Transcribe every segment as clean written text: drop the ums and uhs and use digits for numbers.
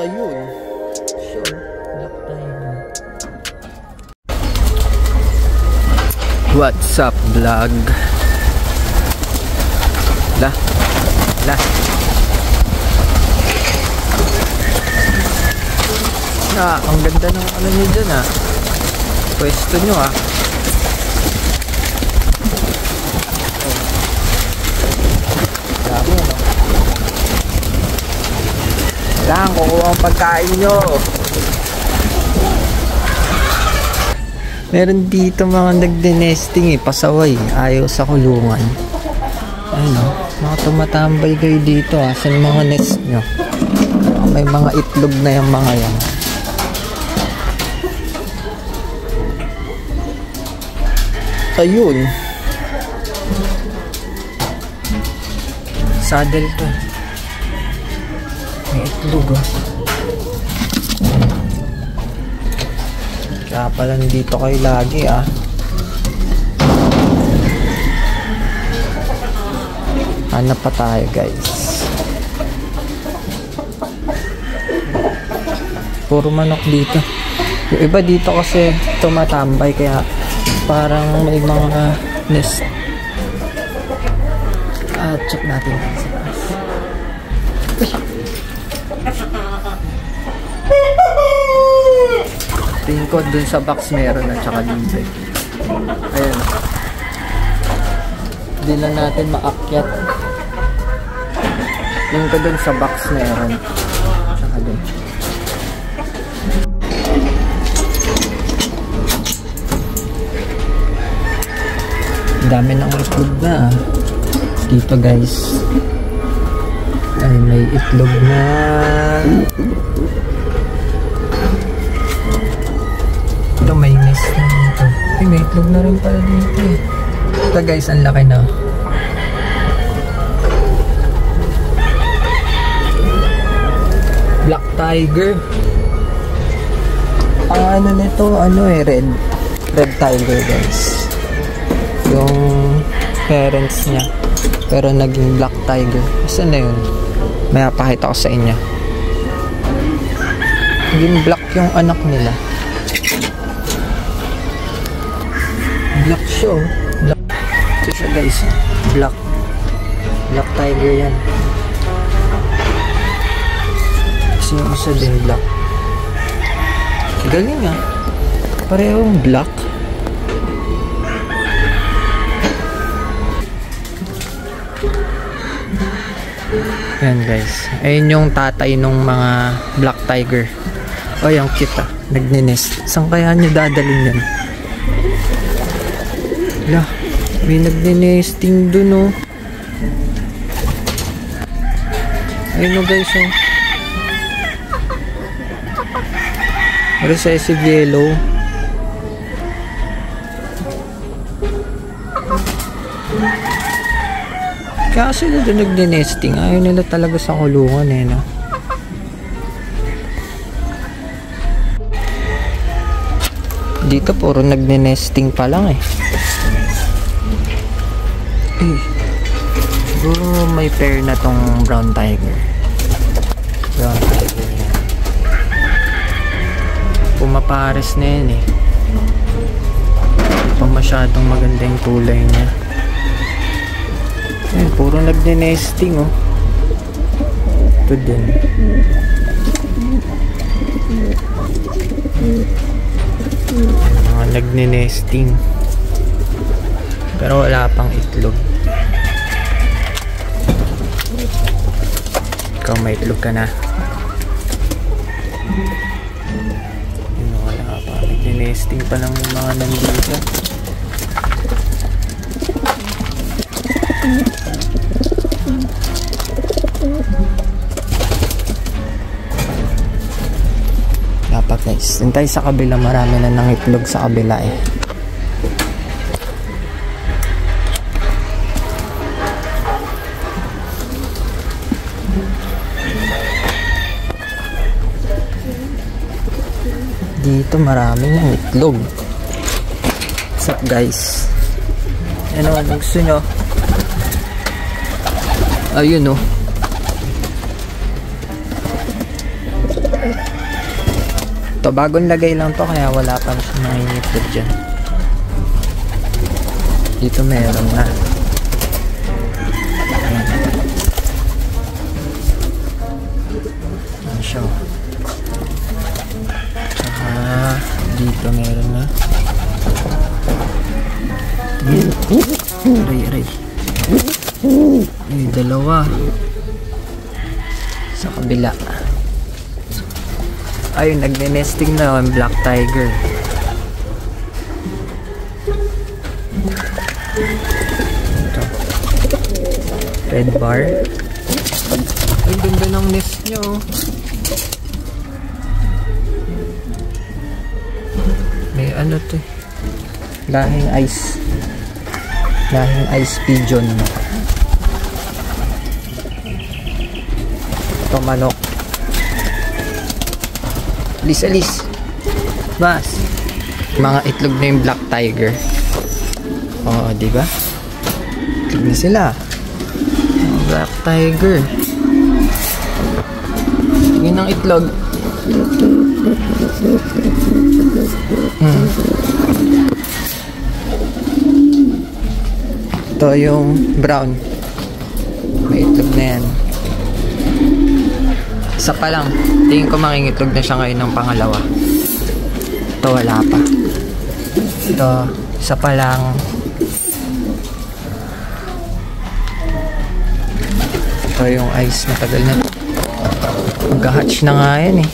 Ayun. Sure. Black tiger. What's up, vlog? La. Ang ganda ng ano nyo dyan pwesto nyo dami kailangan kukuha ang pagkain nyo. Meron dito mga nagde-nesting pasaway, ayaw sa kulungan. Ayun mga tumatambay kayo dito saan mga nest nyo. May mga itlog na yung mga yan. Ayun. Saddle to. May itlog Kaya pala nandito kayo lagi Hanap pa tayo guys. Puro manok dito. Yung iba dito kasi tumatambay kaya parang may mga nest. Check natin sa taas. Tingin ko dun sa box meron at saka dito. Ayan. Hindi lang natin maakyat. Tingin ko dun sa box meron. Saka dun. Dami ng itlog na dito guys. Ay may itlog na. Ito may nest na dito. Ay may itlog na rin pala dito Ito guys ang laki na. Black tiger. Ano nito? Red tiger guys. Yung parents niya pero naging black tiger. Saan na yun? May pakita ko sa inyo. Naging black yung anak nila. Black siya black. Ito siya guys. Black tiger yan. Kasi yung isa din black. Galing parehong black. Yan guys. Ayun yung tatay nung mga black tiger. Yung cute nagninest. Saan kaya nyo dadalhin yan? May nagninesting dun ayun guys recessive yellow. Kaya sila doon nagde-nesting. Ayaw nila talaga sa kulungan Dito puro nagde-nesting pa lang Siguro may pair na tong brown tiger. Brown tiger yan. Pumapares na yan pa masyadong maganda yung kulay niya. Ayan, puro nagde-nesting Ito din. Mga nagne-nesting. Pero wala pang itlog. Ikaw may itlog ka na. Wala pa. Nagne-nesting pa lang yung mga nandito. Dapat guys, dun tayo sa kabila, marami na nang itlog sa kabila Dito marami ng itlog. What's up guys? Ano gusto nyo? Ayun To, bagong lagay lang to kaya wala pa siya nangingitlog dyan. Dito meron na. Ayan siya. Saka dito meron na. Aray. Ay, dalawa. Sa kabila. Ayun, nagne-nesting na ang black tiger. Ito. Red bar. Ang ganda ng nest nyo. May ano to. Lahing ice pigeon. Ito manok. Alis. Bas. Mga itlog na yung black tiger. Oo, diba? Itlog na sila. Black tiger. Yun ang itlog. Ito yung brown. May itlog na yan. Isa pa lang. Tingin ko mangingitlog na siya ngayon ng pangalawa. Ito wala pa. Ito, isa pa lang. Ito yung ice. Matagal na. Mag-hatch na nga yan eh.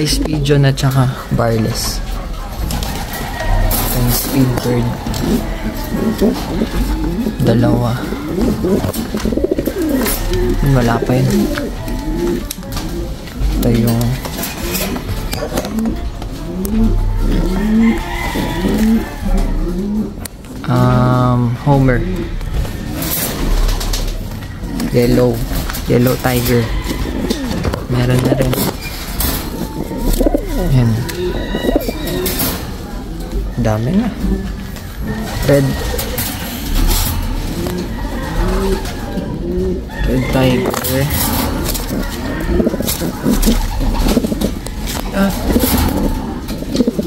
Ice pigeon at saka barless. Ito yung speed bird. Dalawa. Wala pa yun. Ito yung Homer. Yellow tiger. Meron na rin. Yan. Dami na. Red tiger.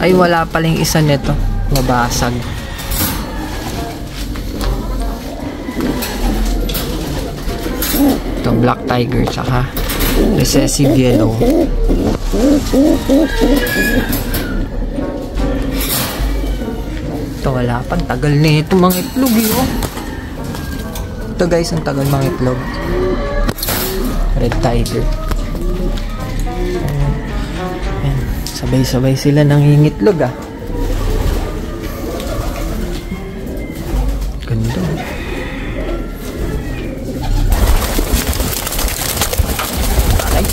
Ay, wala palang isa nito. Nabasag. Ito, black tiger, tsaka recessive yellow. Ito, wala pa. Tagal na ito mga itlog yun. Ito guys, ang tagal mga itlog. Red tiger. Ayan. Sabay-sabay sila nangingitlog ah. Ganda. Ay.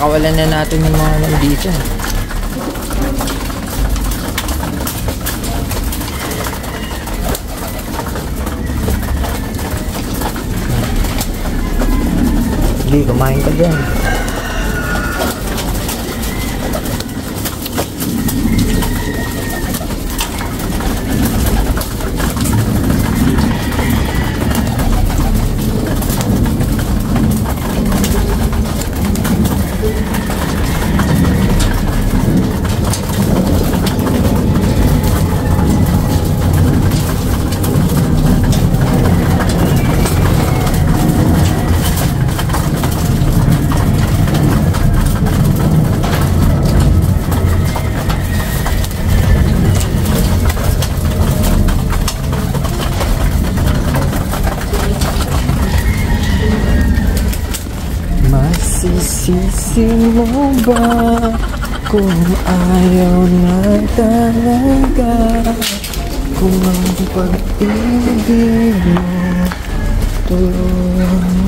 Pakawalan na natin yung mga nandito. Hindi, kumain ka dyan. Masisisi mo ba kung ayaw na talaga? Kung ang pag-ibig mo tulungan